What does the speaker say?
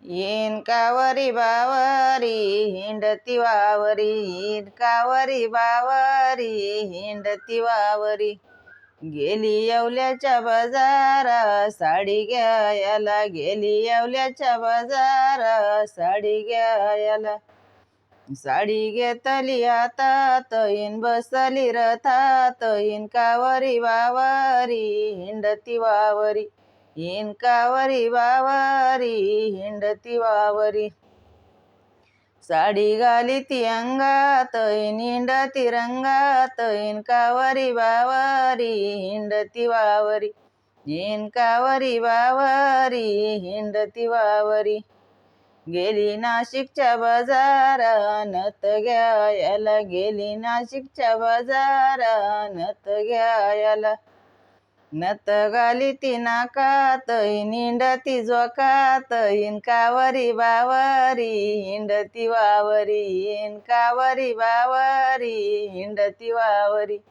येईन कावरी बावरी हिंडती वावरी, येईन कावरी बावरी हिंडती वावरी. गेली येवल्याच्या बाजारा साडी घ्यायला, गेली येवल्याच्या बाजारा साडी घ्यायला. साडी घेतली हातात येईन बसली रथात, येईन कावरी बावरी हिंडती वावरी, येईन कावरी बावरी हिंडती वावरी. साडी घाली ती अंगात येईन हिंडती रंगात, येईन कावरी बावरी हिंडती वावरी, येईन कावरी बावरी हिंडती वावरी. गेली नाशिकच्या बाजारा नथ घ्यायला, गेली नाशिकच्या बाजारा नथ घ्यायला. नथ घाली ती नाकात येईन हिंडती झोकात, येईन कावरी बावरी हिंडती वावरी, येईन कावरी बावरी हिंडती वावरी.